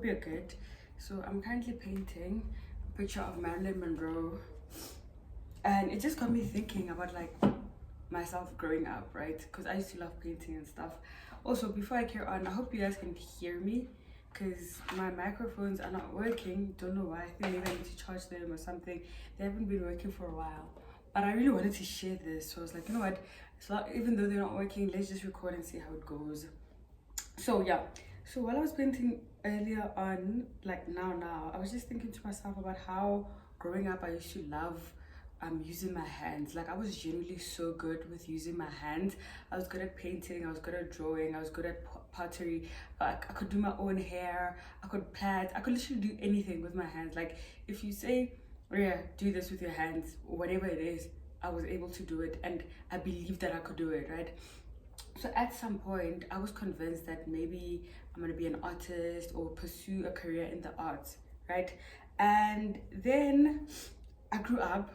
hope you're good. So I'm currently painting a picture of Marilyn Monroe, and it just got me thinking about like myself growing up, right? Because I used to love painting and stuff. Also, before I carry on, I hope you guys can hear me because my microphones are not working. Don't know why. I think maybe I need to charge them or something. They haven't been working for a while, but I really wanted to share this, so I was like, you know what, so even though they're not working, let's just record and see how it goes. So yeah, so while I was painting earlier on, like now I was just thinking to myself about how growing up I used to love using my hands. Like I was genuinely so good with using my hands. I was good at painting, I was good at drawing, I was good at pottery. I could do my own hair, I could plait, I could literally do anything with my hands. Like if you say, oh yeah, do this with your hands, whatever it is, I was able to do it, and I believed that I could do it, right? So at some point I was convinced that maybe I'm going to be an artist or pursue a career in the arts, right? And then I grew up.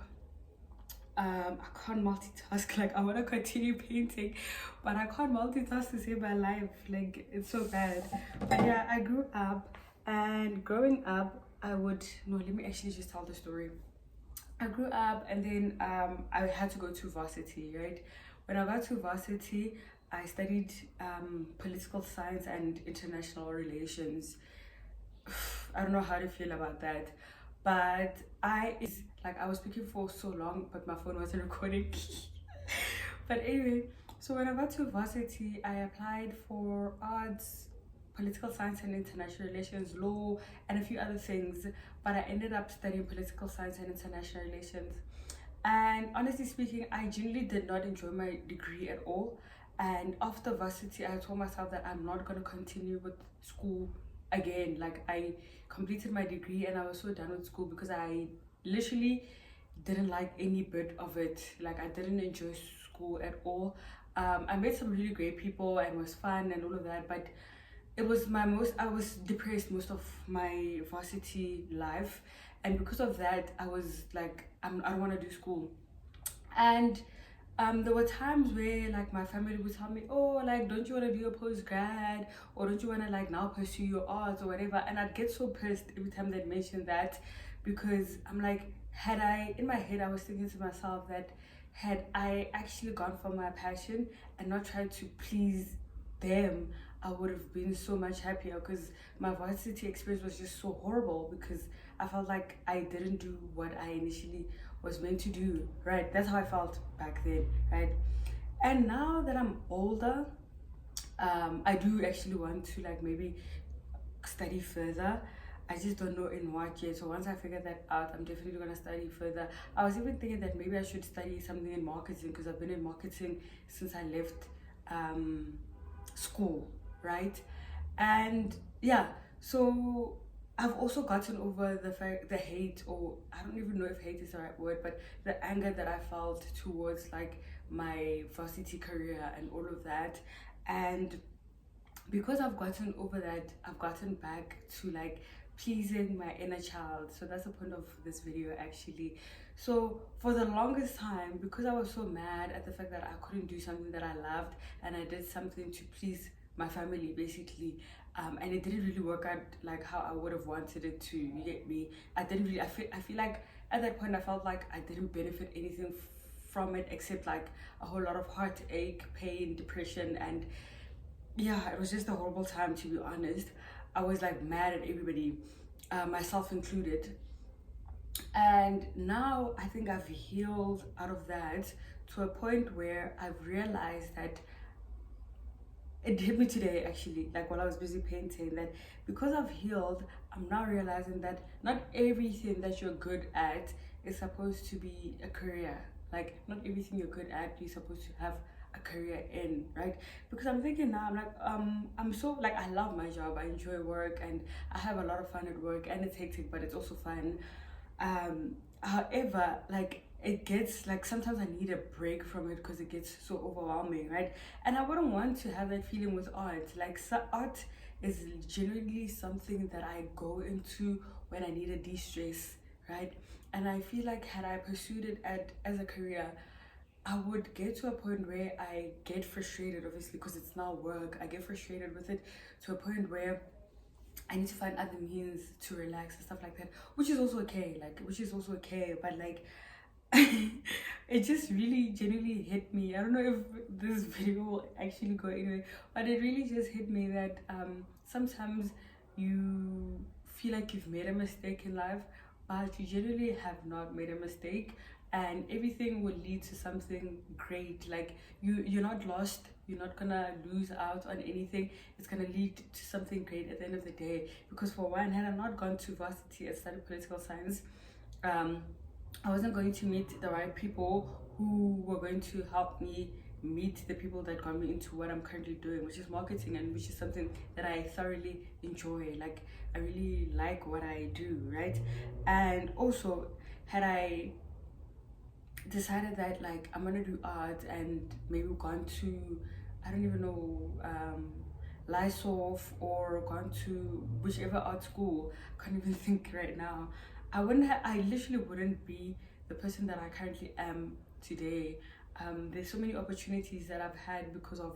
I can't multitask. Like I want to continue painting, but I can't multitask to save my life. Like it's so bad. But yeah, I grew up, and growing up I would, no, let me actually just tell the story. I grew up, and then I had to go to varsity, right? When I got to varsity, I studied political science and international relations. I don't know how to feel about that, but it's like I was speaking for so long, but my phone wasn't recording. But anyway, so when I got to varsity, I applied for arts, political science and international relations, law, and a few other things, but I ended up studying political science and international relations. And honestly speaking, I genuinely did not enjoy my degree at all. And after varsity, I told myself that I'm not going to continue with school again. Like I completed my degree and I was so done with school because I literally didn't like any bit of it. Like I didn't enjoy school at all. I met some really great people and it was fun and all of that, but it was I was depressed most of my varsity life, and because of that I was like, I don't want to do school. And there were times where like my family would tell me, oh, like, don't you want to do a post grad, or don't you want to like now pursue your arts or whatever, and I'd get so pissed every time they'd mention that, because I'm like, had I, in my head I was thinking to myself that had I actually gone for my passion and not tried to please them, I would have been so much happier, because my varsity experience was just so horrible because I felt like I didn't do what I initially was meant to do, right? That's how I felt back then, right? And now that I'm older, I do actually want to like maybe study further. I just don't know in what yet. So once I figure that out, I'm definitely gonna study further. I was even thinking that maybe I should study something in marketing, because I've been in marketing since I left school, right? And yeah, so I've also gotten over the fact, the hate, or I don't even know if hate is the right word, but the anger that I felt towards like my varsity career and all of that. And because I've gotten over that, I've gotten back to like pleasing my inner child. So that's the point of this video actually. So for the longest time, because I was so mad at the fact that I couldn't do something that I loved, and I did something to please my family basically, and it didn't really work out like how I would have wanted it to, you get me? I feel like at that point I felt like I didn't benefit anything from it, except like a whole lot of heartache, pain, depression, and yeah, it was just a horrible time, to be honest. I was like mad at everybody, myself included. And now I think I've healed out of that to a point where I've realized that it hit me today actually, like while I was busy painting, that because I've healed, I'm now realizing that not everything that you're good at is supposed to be a career. Like not everything you're good at you're supposed to have a career in, right? Because I'm thinking now, I'm like, I'm so like, I love my job, I enjoy work, and I have a lot of fun at work, and it's hectic but it's also fun. However, like it gets like, sometimes I need a break from it because it gets so overwhelming, right? And I wouldn't want to have that feeling with art. Like art is genuinely something that I go into when I need a de-stress, right? And I feel like had I pursued it as a career, I would get to a point where I get frustrated, obviously, because it's now work. I get frustrated with it to a point where I need to find other means to relax and stuff like that, which is also okay. But like, it just really genuinely hit me. I don't know if this video will actually go anywhere, but it really just hit me that sometimes you feel like you've made a mistake in life, but you generally have not made a mistake, and everything will lead to something great. Like you're not lost. You're not gonna lose out on anything. It's gonna lead to something great at the end of the day. Because for one, had I not gone to varsity and studied political science, um, I wasn't going to meet the right people who were going to help me meet the people that got me into what I'm currently doing, which is marketing, and which is something that I thoroughly enjoy. Like, I really like what I do, right? And also, had I decided that like I'm gonna do art and maybe gone to, I don't even know, Lysof, or gone to whichever art school, can't even think right now, I literally wouldn't be the person that I currently am today. There's so many opportunities that I've had because of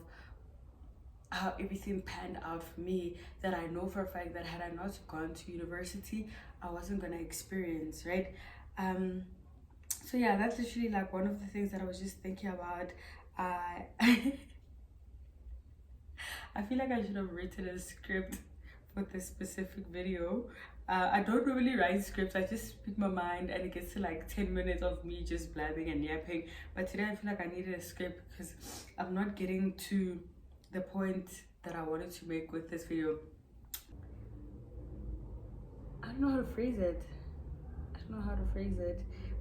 how everything panned out for me, that I know for a fact that had I not gone to university, I wasn't gonna experience, right? um so yeah, that's literally like one of the things that I was just thinking about. I I feel like I should have written a script for this specific video. I don't really write scripts, I just speak my mind, and it gets to like 10 minutes of me just blabbing and yapping. But today I feel like I needed a script because I'm not getting to the point that I wanted to make with this video. I don't know how to phrase it.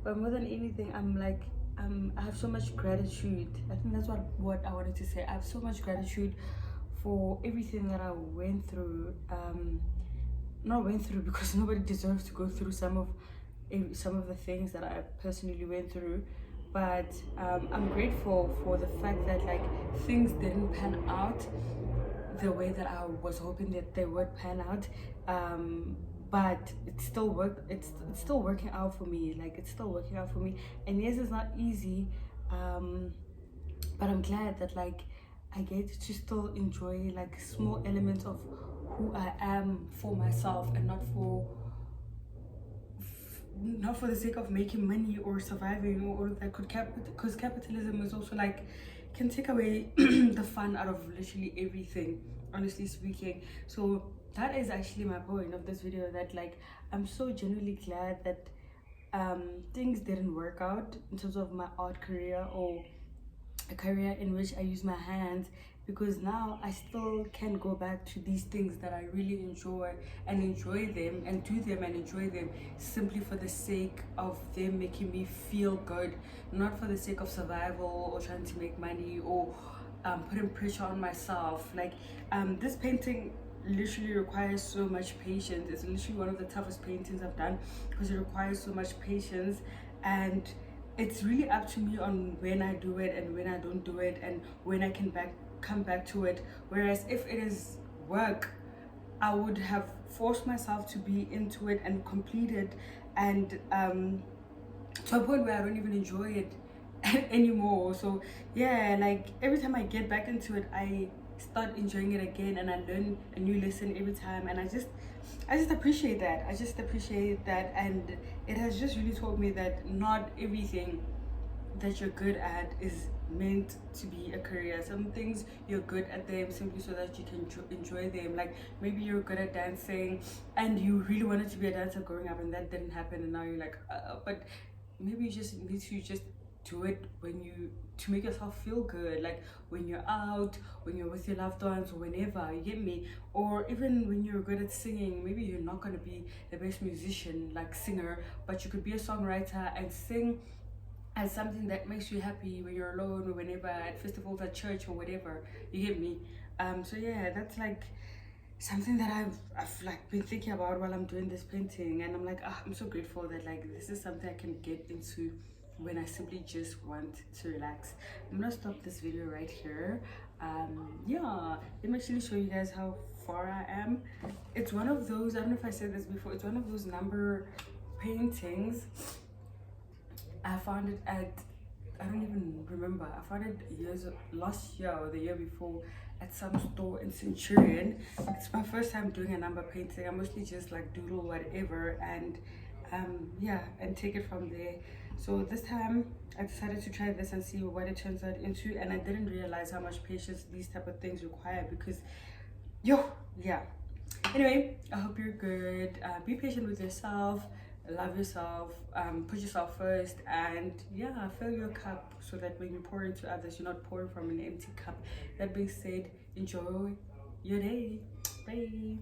But more than anything, I'm like, I have so much gratitude. I think that's what I wanted to say. I have so much gratitude for everything that I went through. Not went through because nobody deserves to go through some of the things that I personally went through. But I'm grateful for the fact that like things didn't pan out the way that I was hoping that they would pan out. But it's still still working out for me. Like, it's still working out for me. And yes, it's not easy, but I'm glad that like I get to still enjoy like small elements of who I am for myself, and not for the sake of making money or surviving or all of that. Because capitalism is also like, can take away the fun out of literally everything, honestly speaking. So that is actually my point of this video, that like I'm so genuinely glad that things didn't work out in terms of my art career, or a career in which I use my hands, because now I still can go back to these things that I really enjoy, and enjoy them and do them and enjoy them simply for the sake of them making me feel good, not for the sake of survival or trying to make money, or putting pressure on myself. Like, this painting literally requires so much patience. It's literally one of the toughest paintings I've done because it requires so much patience, and it's really up to me on when I do it and when I don't do it, and when I can come back to it. Whereas if it is work, I would have forced myself to be into it and complete it, and to a point where I don't even enjoy it anymore. So yeah, like every time I get back into it, I start enjoying it again, and I learn a new lesson every time, and I just appreciate that. And it has just really taught me that not everything that you're good at is meant to be a career. Some things you're good at them simply so that you can enjoy them. Like, maybe you're good at dancing and you really wanted to be a dancer growing up, and that didn't happen, and now you're like, but maybe you just need to just do it to make yourself feel good, like when you're out, when you're with your loved ones, or whenever, you get me. Or even when you're good at singing, maybe you're not going to be the best musician, like singer, but you could be a songwriter and sing as something that makes you happy when you're alone, or whenever, at festivals, at church, or whatever, you get me. So yeah, that's like something that I've like been thinking about while I'm doing this painting, and I'm like, I'm so grateful that like this is something I can get into when I simply just want to relax. I'm gonna stop this video right here. Yeah, let me actually show you guys how far I am. It's one of those, I don't know if I said this before, it's one of those number paintings. I found it at, I don't even remember, I found it last year or the year before at some store in Centurion. It's my first time doing a number painting. I mostly just like doodle whatever and yeah, and take it from there. So this time I decided to try this and see what it turns out into, and I didn't realize how much patience these type of things require because yeah. Anyway, I hope you're good. Be patient with yourself, love yourself, put yourself first, and yeah, fill your cup so that when you pour into others, you're not pouring from an empty cup. That being said, enjoy your day. Bye.